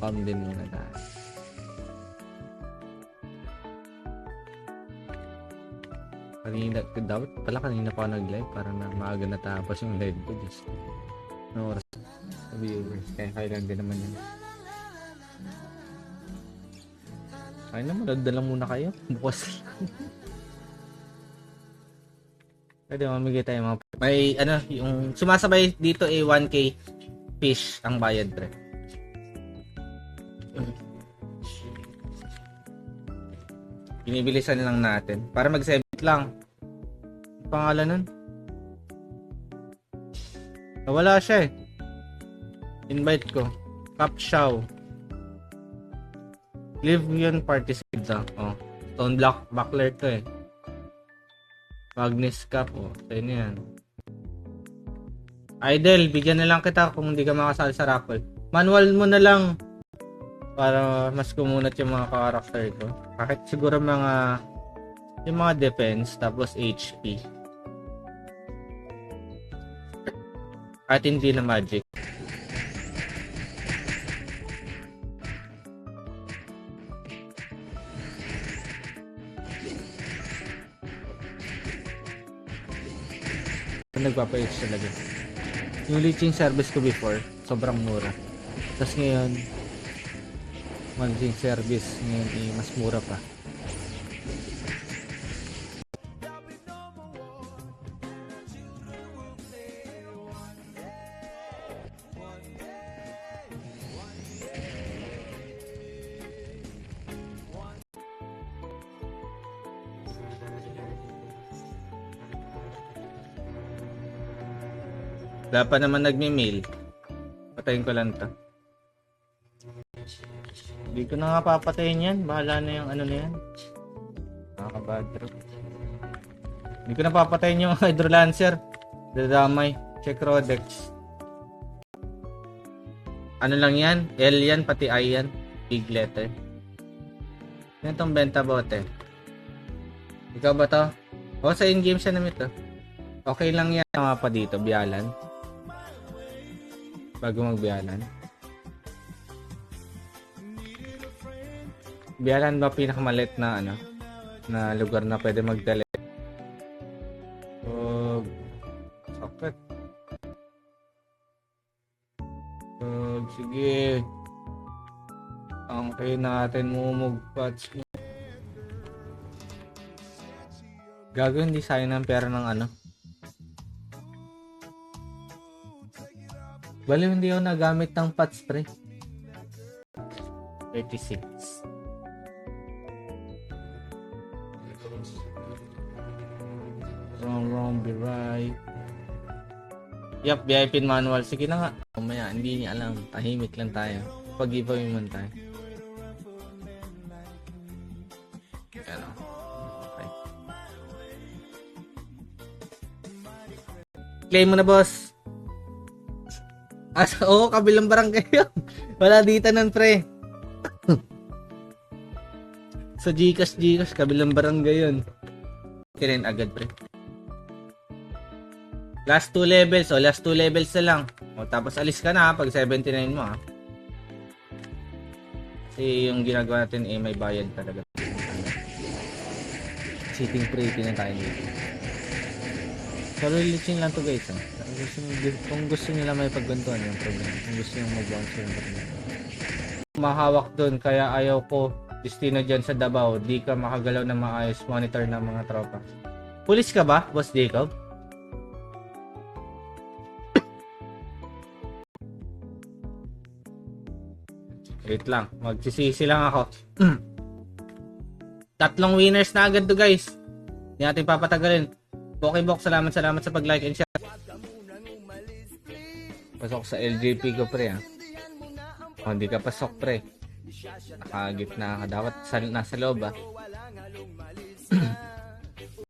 Farm din muna tayo. Kanina pa ako nag-live para na maaga natapos yung live ko. Just no oras sa viewers. Kaya kailan din naman yun. Kaya naman, nagdala muna kayo. Bukas lang. Pwede mamigay tayo mga... May ano, yung sumasabay dito 1K fish ang bayad, pre. Binibilisan lang natin. Para mag-7 lang. Ang pangalan nun? Nawala siya eh. Invite ko. Capshaw. Live yun participate lang. Oh. Stone Block Buckler to eh. Magnus Cup. Oh. Sa'yo na yan. Idol, bigyan na lang kita kung hindi ka makasali sa raffle. Manual mo na lang. Para mas kumunat yung mga karakter ko. Kahit siguro yung mga defense tapos HP. At hindi na magic. Nagpapa-H talaga. Yung leeching service ko before, sobrang mura. Tapos ngayon, maging service ngayon mas mura pa. Wala pa naman nagme-mail. Patayin ko lang to. Hindi ko na nga papatayin yan. Bahala na yung ano na yan. Nakaka-bad trip. Hindi ko na papatayin yung Hydrolancer. Dadamay. Check Rodex. Ano lang yan? L yan, pati I yan. Big letter. Yan itong benta bote. Ikaw ba to? O, sa in-game siya namin to. Okay lang yan. Mga pa dito, biyalan. Bago magbiyalan. Biyalan ba pinakamalit na ano na lugar na pwede magdala? Sakit. Sige. Okay natin mumugpats. Gagawin di sayang ng pera ng ano. Bali, hindi ako nagamit ng pots, pre. 36. Wrong, be right. Yup, VIP manual. Sige na nga. Mamaya, hindi niya alam. Tahimik lang tayo. Pag-giveaway man tayo. Ano? Okay. Claim mo na, boss. Oo, kabilang barangay yun. Wala dito nun, pre. Sa Gcash, kabilang barangay yun. Kirin agad, pre. Last 2 levels, last 2 levels na lang. Tapos alis ka na pag 79 mo, ha. Kasi yung ginagawa natin may bayad talaga. Sitting pretty na tayo dito. Pero leeching lang to, guys, ha. Kung gusto nila may paggantuan yung problema. Kung gusto nyo mag-bounce yung problema. Mahawak dun, kaya ayaw ko destino dyan sa Davao. Di ka makagalaw na maayos, monitor ng mga tropa. Pulis ka ba, Boss Jacob? Wait lang, magsisisi lang ako. 3 winners na agad to, guys. Hindi natin papatagalin. Pokebox, salamat sa pag-like and share. Pasok sa LJP ko, pre, ha. Hindi ka pasok, pre. Nakagitna ka. Dapat nasa loob, ha.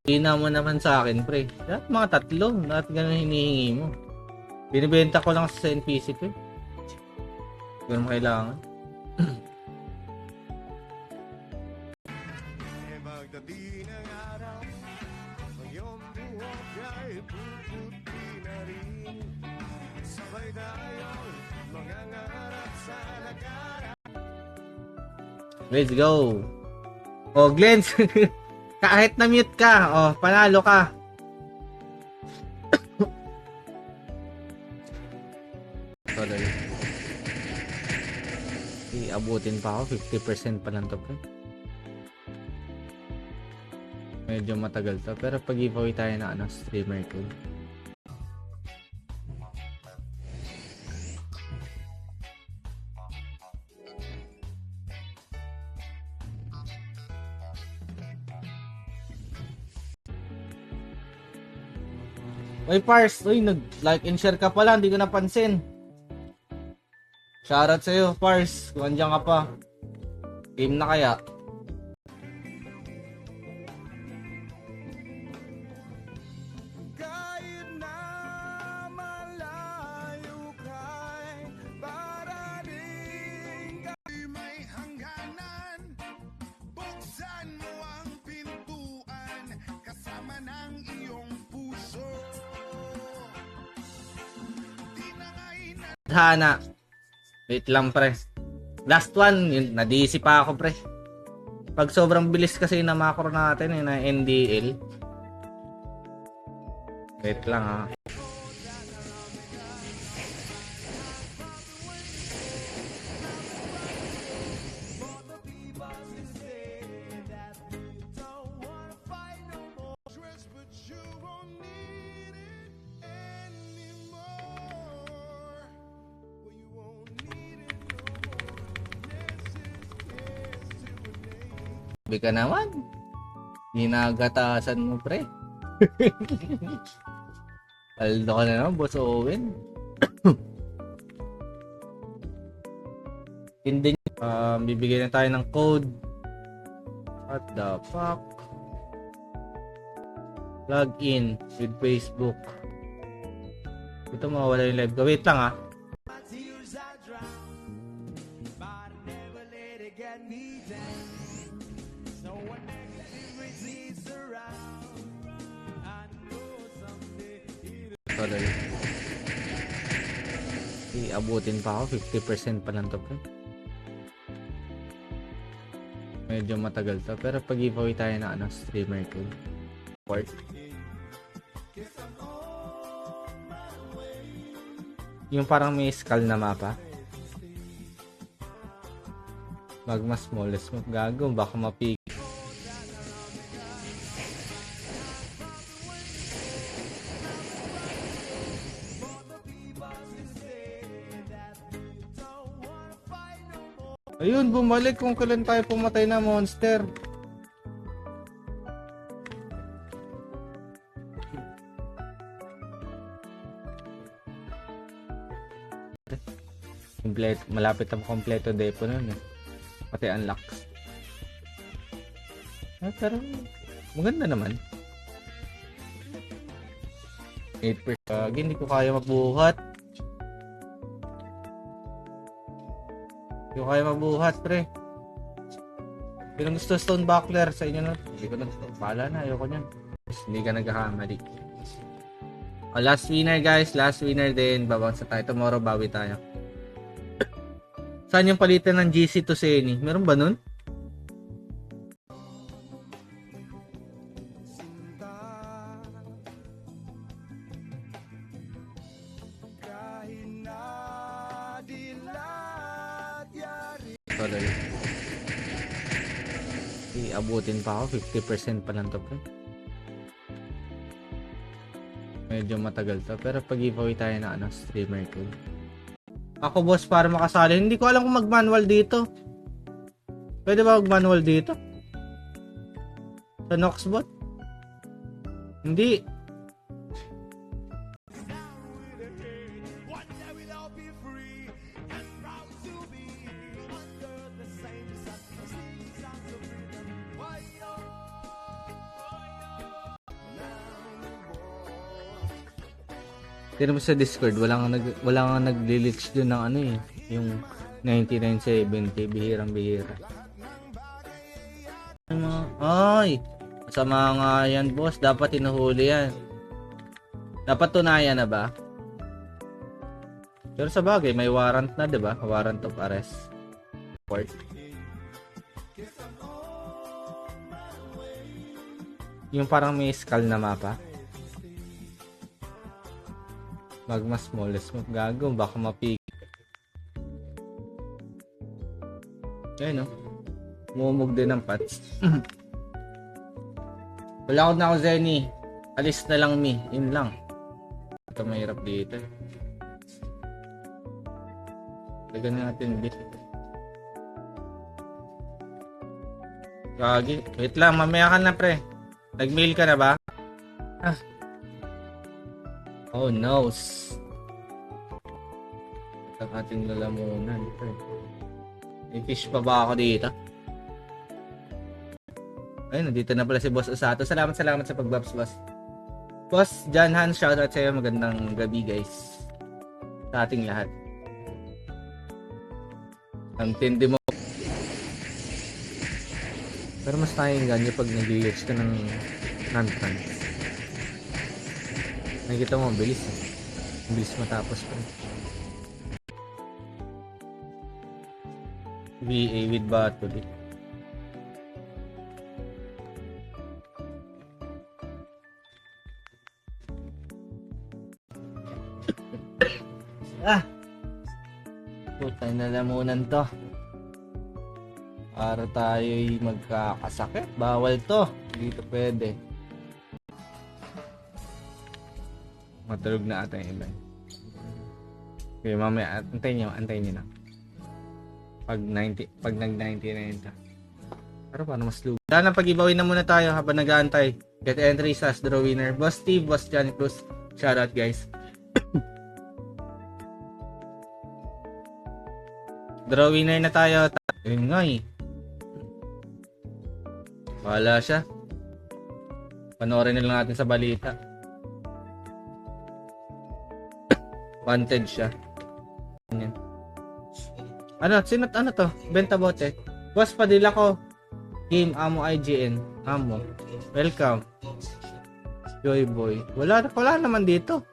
Hina mo naman sa akin, pre. Dapat mga 3. Dapat ganun hinihingi mo. Binibenta ko lang sa NPC ko, eh. Ganun mo kailangan. Let's go. Oh, Glenn. Kahit na-mute ka, oh, panalo ka. Sorry. Abutin pa ako, 50% pa lang to, pre. Medyo matagal to, pero pag-giveaway tayo na streamer ko. Uy, Pars, uy, nag-like and share ka pala, hindi ko napansin. Shoutout sa'yo, Pars, kung andyan ka pa. Game na kaya? Hana. Wait lang, pre. Last one, yun, nadisi pa ako, pre. Pag sobrang bilis kasi na macro natin, yun na NDL. Wait lang, ha. Sabi ka naman. Ginagatasan mo, pre. Aldo ka na naman, Boss Owen. Hindi. Bibigyan na tayo ng code. What the fuck? Log in with Facebook. Ito mawala yung live ko. Wait lang, ha. Sorry. Abutin pa ako, 50% pa lang to, pre. Medyo matagal to, pero pag-giveaway tayo na streamer ko. Port. Yung parang may skull na mapa. Magma smallest mo. Gago, baka mapig. Ayun, bumalik kung kailan tayo pumatay na monster. Malapit na kompleto depo nun eh. Pati unlocks. Pero maganda naman. 8%. Hindi ko kaya magbuhat. Hindi ko kaya magbuhat, pre. Kung gusto stone buckler sa inyo na. Hindi ko na. Pala na, ayoko nyan. Hindi ka nagkakamali. Last winner, guys. Last winner din. Babansa tayo. Tomorrow, bawi tayo. Saan yung palitan ng GC to Seni? Meron ba nun? Sorry. Abutin pa ako, 50% pa lang to, pre. Medyo matagal to, pero pag-giveaway tayo na streamer ko. Ako, boss, para makasali. Hindi ko alam kung mag-manual dito. Pwede ba mag-manual dito? Sa Noxbot? Hindi. Tira mo sa Discord, wala kang nag-glitch dun ng ano eh, yung 9970, bihirang-bihira. Ay, masama nga yan, boss, dapat hinuhuli yan. Dapat tunayan na ba? Pero sa bagay, may warrant na, 'di ba? Warrant of arrest. Court. Yung parang may skull na mapa. Magma smallest mo. Gago, baka mapig. Ayun no. Mumug din ng pats. Wala ko na ako Zenny. Alis na lang mi. Yun lang. Ito mahirap dito. Lagan natin bit. Gagi. Wait lang, mamaya ka na pre. Nag-mail ka na ba? Ah. Oh no. Ito ating lalamunan. May fish pa ba ako dito? Ayun, nandito na pala si Boss Osato. Salamat sa pagbabs, boss. Boss John Han, shoutout sa'yo. Magandang gabi, guys. Sa ating lahat. Ang tindi mo. Pero mas nakinggan yung pag nag-glitch ka ng non-trans. Nakikita mo, ang bilis eh. Ang bilis matapos pa. VA with battle eh. Putay na lamunan to. Para tayo'y magkakasakit. Bawal to. Dito pwede. Matulog na ata yung iba. Okay, mamaya. Antayin nyo na. Pag nag-90 na yun to. Pero paano mas lugo? Dahil na pag-ibawin na muna tayo habang nag-aantay. Get entry as draw winner. Boss Steve, Boss Johnny Cruz. Shoutout guys. Draw winner na tayo. Yun nga eh. Wala siya. Panoorin na lang natin sa balita. Wanted siya. Ganyan. Ano to? Benta bote. Boss Padilla ko. Game Amo IGN. Amo. Welcome. Joy Boy. Wala naman dito.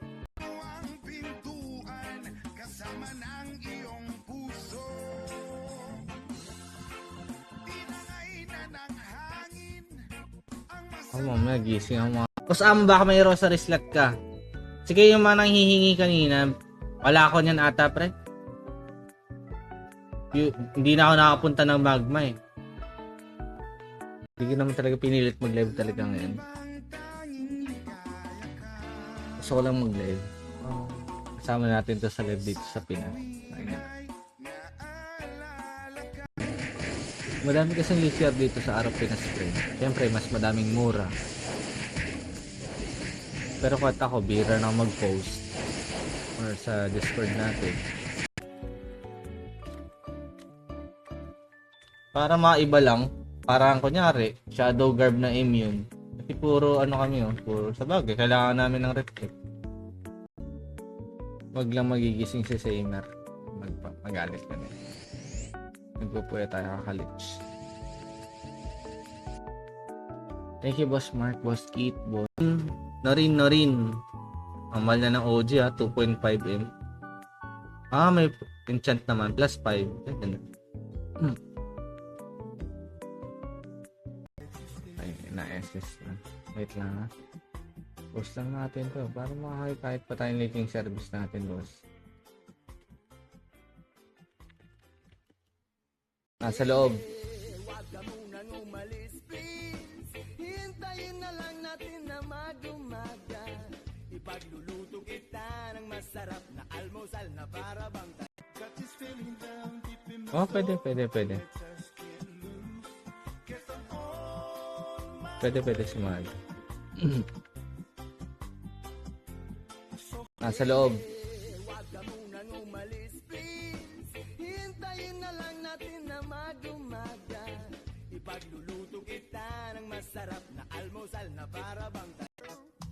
Mamaya gising ang mga. Boss Amo, baka may rosary slot ka. Sige, yung mga nang hihingi kanina. Wala ko niyan ata, pre. Hindi na ako nakapunta ng magma eh. Hindi ko naman talaga pinilit mag-live talaga ngayon. Gusto ko lang mag-live. Kasama natin to sa live dito sa Pinas. Madami kasing leisure dito sa Araw Pinas Spring. Siyempre, mas madaming mura. Pero kahit ako, bira na mag-post. Or sa Discord natin. Para maiba lang. Parang kunyari, shadow garb na immune. Kasi puro ano kami yun. Puro sa bagay. Kailangan namin ng reflect. Wag lang magigising si Samer. Magalit ka na. Nagpupuya tayo kakalits. Thank you, Boss Mark, Boss Keith, Boss Norin. Amal na ng OG ha, 2.5M. May enchant naman, plus 5. Ay, na-SS na. Wait lang ha. Post lang natin to, para kahit pa tayong leaking service natin, boss. Nasa loob. Huwag ka munang umalis, please. Hintayin na lang natin na mag-umaga. Ipagluluto kita ng masarap na almusal na para bang Oh, pwede. Pwede sumali. Nasa loob. Huwag ka munang umalis, please. Hintayin na lang natin na mag-umaga. Ipagluluto kita ng masarap na almusal na para bang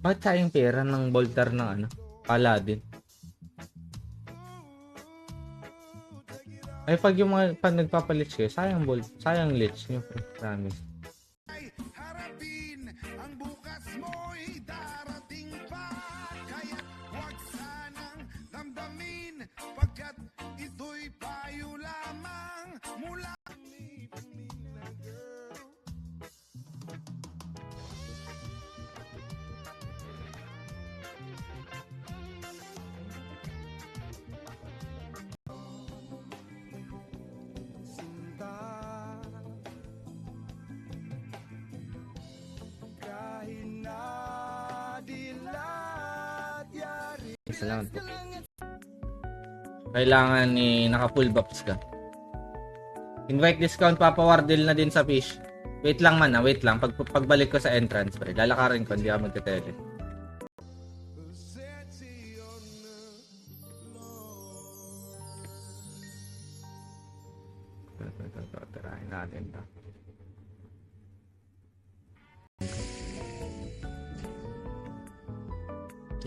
Bakit sayang pera ng bolter ng ano? Paladin. Ay, pag yung mga nagpapalit kayo, sayang lich nyo. Promise. Harapin ang bukas mo'y darating pa. Kaya huwag sanang damdamin, pagkat ito'y payo lamang mula Salamat po. Kailangan ni naka full buffs ka. Invite discount Papa Wardell na din sa fish. Wait lang man, wait lang. Pagbalik ko sa entrance, pre. Lalakarin ko, hindi ako magte-tele. Tirahin natin to.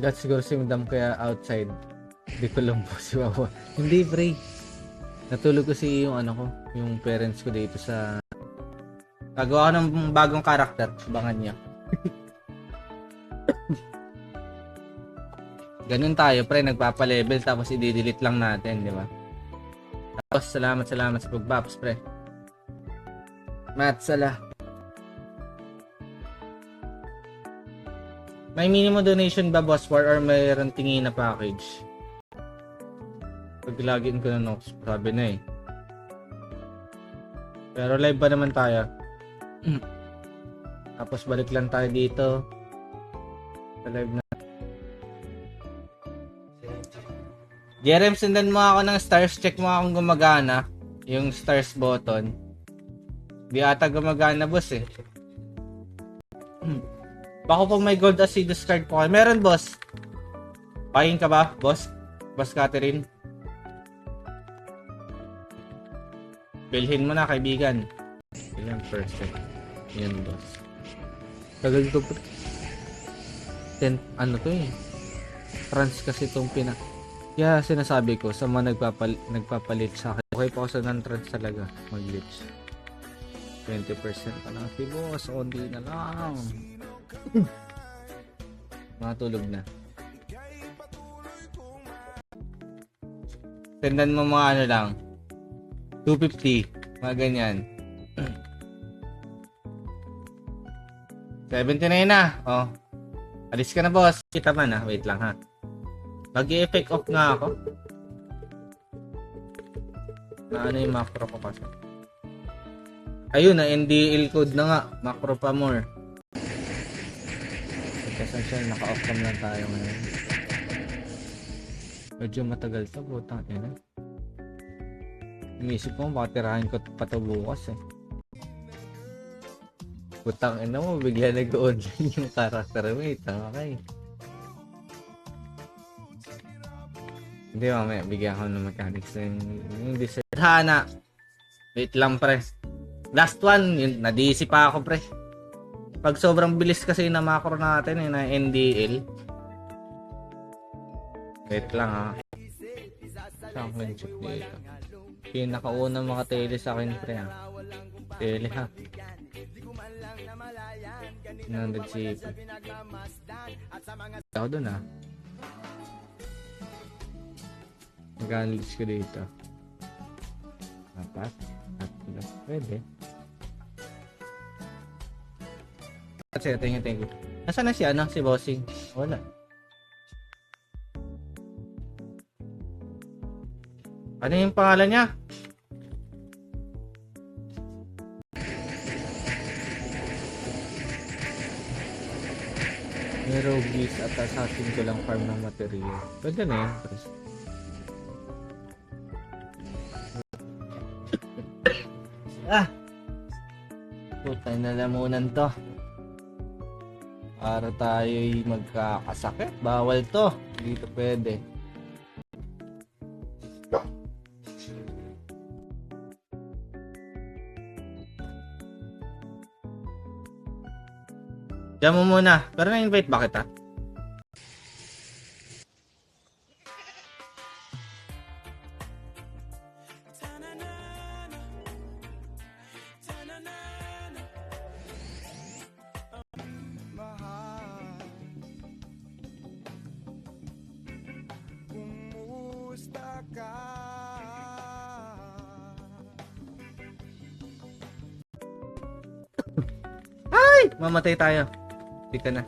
That's siguro si Madam kaya outside. Hindi ko lang po si Wawa. Hindi, pre. Natulog kasi yung ano ko, yung parents ko dito sa... Gagawa ko ng bagong karakter. Abangan niya. Ganun tayo, pre. Nagpapa-level tapos i-delete lang natin, di ba? Tapos, salamat sa pag-buffs, pre. Matt, sala. May minimum donation ba, boss, war or mayroon tingin na package? Pag login ko na Nox, sabi na eh. Pero live pa naman tayo. Tapos balik lang tayo dito. Sa live na. Jerem, sundan mo ako ng stars. Check mo akong gumagana. Yung stars button. Di ata gumagana, boss eh. Bako pag may gold Acidus card po kayo. Meron, boss. Pahin ka ba, boss? Boss Catherine? Bilhin mo na, kaibigan. Ilang percent? Yan, boss. Tagal ko po. Ano to eh. Trans kasi itong Kaya sinasabi ko sa mga nagpapalit sa akin. Okay pa ako sa non-trans talaga. Mag-glitch. 20% pa lang. Si boss, only na lang. Matulog na. Tendan mo mga ano lang. 250. Mga ganyan. 79 na. Oh. Alis ka na, boss. Kita man ha. Wait lang ha. Mag-i-effect off nga ako. Na ano yung macro ko kasi. Ayun na, NDL code na nga. Macro pa more. Essential, naka-off cam lang tayo ngayon. Medyo matagal to, butang ina. Inisip ko, baka tirahin ko pa to bukas eh. Butang ina mo, bigla nag-online yung character mo eh. Okay. Hindi, mamaya, bigyan ko ng mechanics yung design. Hana. Wait lang, pre. Last one, yun, nadisi pa ako, pre. Pag sobrang bilis kasi na macro natin, na NDL. Wait lang, ha. Saan ko yung check dito? Pinakauna mga tele sa akin, pre, ha. Tele, ha. 900 CP. Ako dun, ha. Nag-analyze ko dito. Apat. Pwede. Kasi thank you. Nasaan na si ano? Si Bossing? Wala. Ano yung pangalan niya? May rogues at assassin ko lang farm ng material. Pwede na yun. Putay na lamunan to. Para tayo'y magkakasakit. Bawal to. Dito pwede. Diyan mo muna. Pero na-invite ba kita? Ay! Mamatay tayo. Hindi ka na.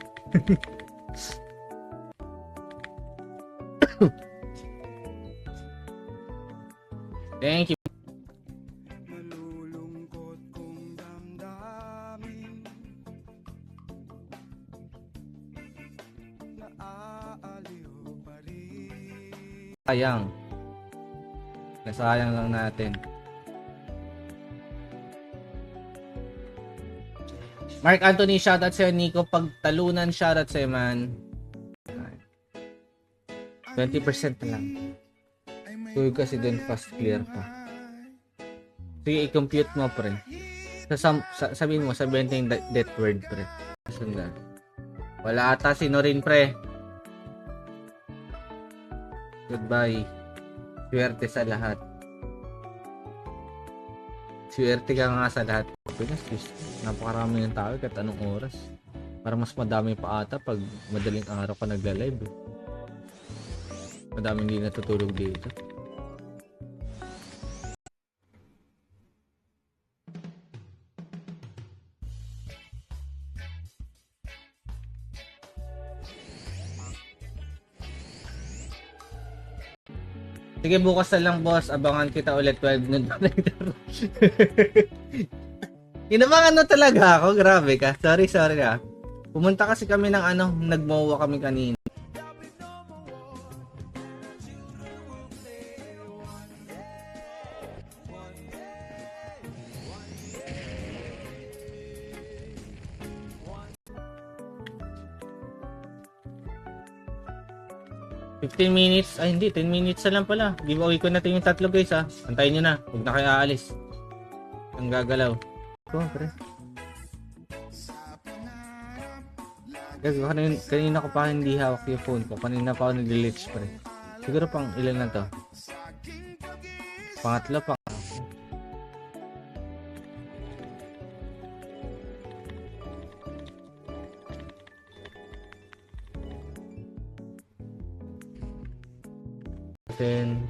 Thank you. Nalulungkot kong damdamin, naaaliw pa rin. Sayang. Nasayang lang natin. Mark Anthony, shoutout sa'yo. Nico, pagtalunan, shoutout sa'yo, man. 20% na lang. Tuwig kasi dun fast clear pa. Sige, i-compute mo, pre. Sabihin mo, sabihin yung death word, pre. Sundan. Wala ata si Norin, pre. Goodbye. Swerte sa lahat. Swerte ka nga sa lahat. Pinas, napakarami ng tao kahit anong oras. Para mas madami pa ata pag madaling araw ka nagla-live. Madaming hindi natutulog dito. Sige, bukas na lang, boss. Abangan kita ulit 12 noon. Inabangan mo talaga ako. Grabe ka. Sorry ah. Pumunta kasi kami ng nagmowa kami kanina. $15 minutes. Ay, hindi. 10 minutes na lang pala. Giveaway ko natin yung 3 guys, ha. Antayin nyo na. Huwag na kayo aalis. Ang gagalaw. Ito, pre. Guys, kanina ko pa hindi hawak yung phone ko. Kanina pa ako nag-glitch, pre. Siguro pang ilan na to? Pangatlo pa. Then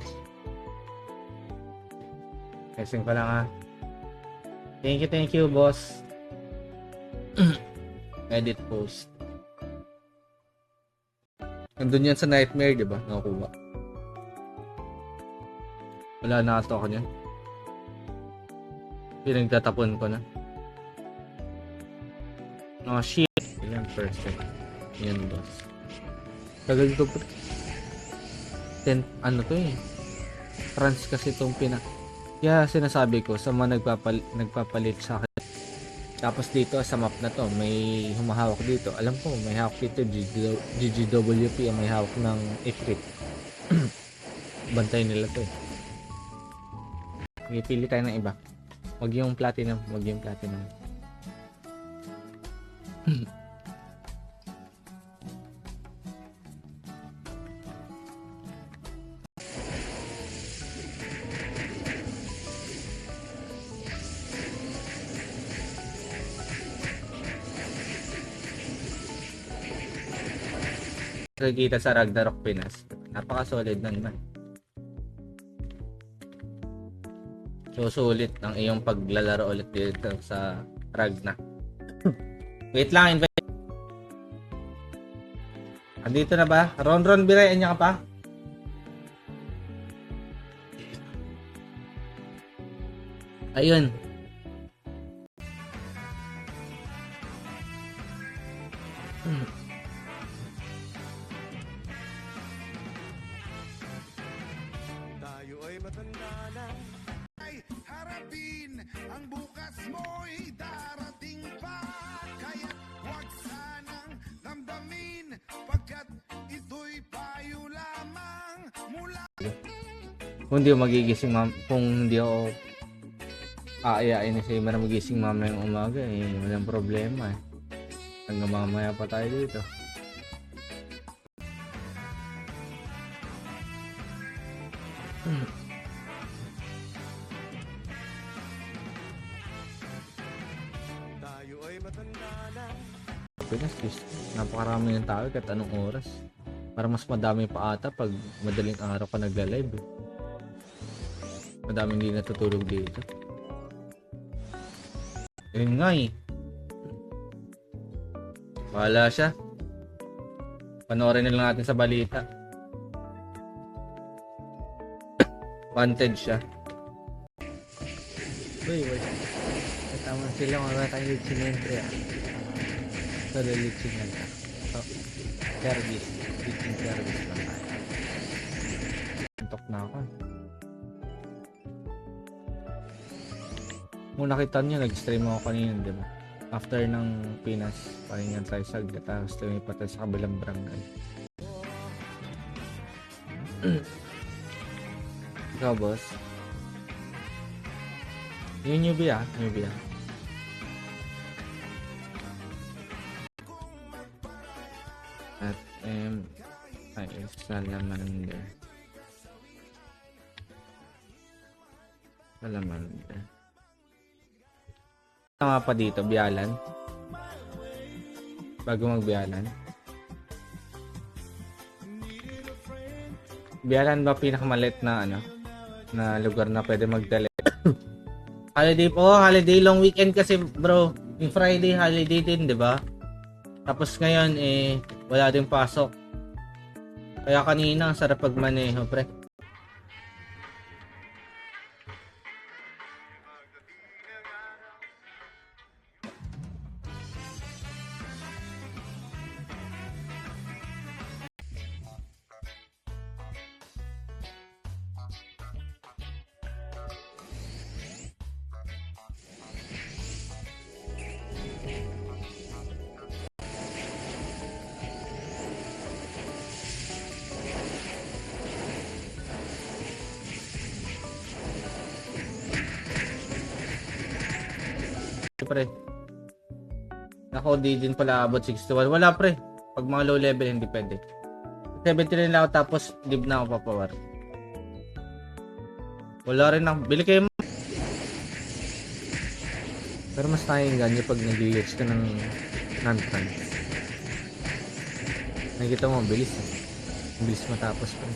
testing pa lang, ha. Thank you boss. Edit post. Nandun yan sa nightmare, diba? Nakakuha. Wala na ito ako niyan. Pinagtatapon ko na. Oh shit. Ilan percent? Yan boss. Tagal ito po. Ano to eh. Trans kasi itong kaya sinasabi ko sa mga nagpapalit sa akin. Tapos dito sa map na to, may humahawak dito. Alam ko, may hawak dito GGWP ang may hawak ng Ifrit. Bantay nila to eh. Pili tayo ng iba. Wag yung platinum. Nakikita sa Ragnarok Pinas. Napaka-solid nun man. So, sulit ang iyong paglalaro ulit dito sa Ragna. Wait lang, invite. Andito na ba? Ron, birayan niya ka pa? Ayun. Tayo ay matanda na. Ay harapin ang bukas mo'y darating pa. Kaya huwag sanang damdamin pagkat ito'y payo lamang mula. Kung hindi ako magigising kung hindi ako aayain na si Imara magising mamayang umaga, eh, walang problema eh. Hanggang mamaya pa tayo dito. Tayo ay matanda na. Pinas, napakarami ng tao kahit anong oras. Para mas madami pa ata pag madaling araw ka nagla-live. Madaming hindi natutulog dito. Yun nga eh. Wala siya. Panoorin na lang natin sa balita. Wanted siya. Uy, wait. Tama sila, wala tayong litsin entry ah. So, litsin lang. So, service. Litsin service lang tayo. Antok na ako. Kung nakita niyo, nag-stream ako kanina, di ba? After ng Pinas, pahingan tayo saglit, tapos lumipat tayo sa kabilang barangay. Ikaw, boss? Yung newbie ah. At ay salamander. Salamander. Tama pa dito, biyalan. Bago magbiyalan. Biyalan ba pinakamaliit na na lugar na pwede magdala? Holiday po, holiday long weekend kasi bro. Yung Friday holiday din, 'di ba? Tapos ngayon wala din pasok. Kaya kanina ang sarap pagmaneho, pre. Pre. Ako di din pala abot 61. Wala pre. Pag mga low level hindi pwede. 79 lang ako tapos live na ako papawar. Wala rin ako. Bili kayo. Pero mas nakinggan yung pag nag-glitch ka ng non-trans. Nakikita mo, bilis eh. Bilis matapos pa.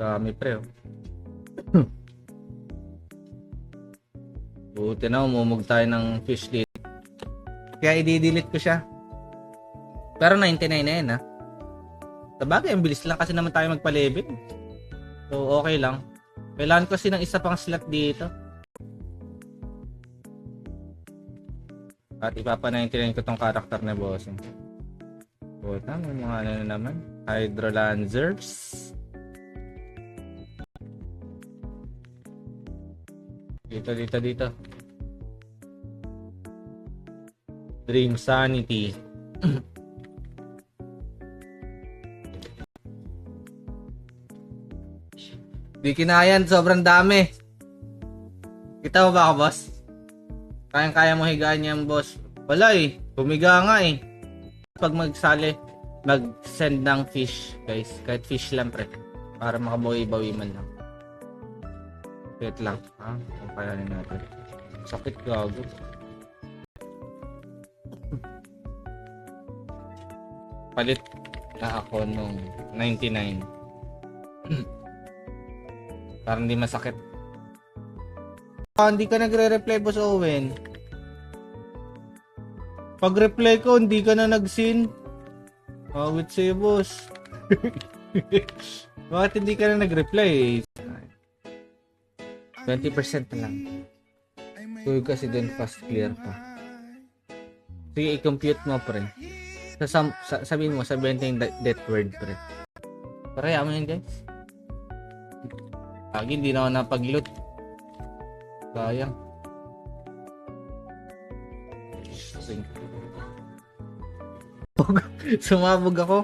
Dami pre oh. Buti na umumog tayo ng fish dito. Kaya i-delete ko siya. Pero 99 na yan ha. Sabagay, ang bilis lang kasi naman tayo magpa-level. So okay lang. Kailangan ko kasi ng isa pang slot dito. At ipapa-99 ko tong character na bossing. Buta, may mga ano na naman. Hydrolanzers. Dito. Dream Sanity. Di kinayan, sobrang dami. Kita mo ba ako, boss? Kayang-kaya mo higaan yan, boss. Wala eh. Pumiga nga eh. Pag magsali, mag-send ng fish, guys. Kahit fish lang, pre. Para makabawi-bawi man lang. Wait lang. Ha? Kapayanin natin. Sakit gago. Palit na ako nung 99. Para hindi masakit. Hindi ka nagre-reply, Boss Owen. Pag-reply ko, hindi ka na nag-sin. Awit sa'yo, boss. Bakit hindi ka na nag-reply? 20% na lang. So, kasi dun fast clear pa. Sige, i-compute mo, pre. Sabihin mo, sabihin yung death word, pre. Paraya mo yun, guys. Lagi, hindi na ako napag-loot. Sayang. Sumabog ako.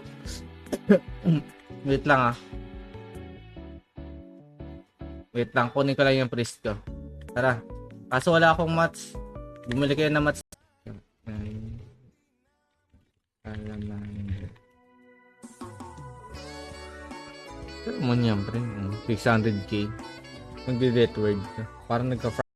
Wait lang ah. Wait lang, kunin ko lang yung priest ko. Tara. Kaso wala akong mats. Bumili kayo ng mats. Pero mo niyan, pre. 600k. Nagde-death word ka. Parang nagka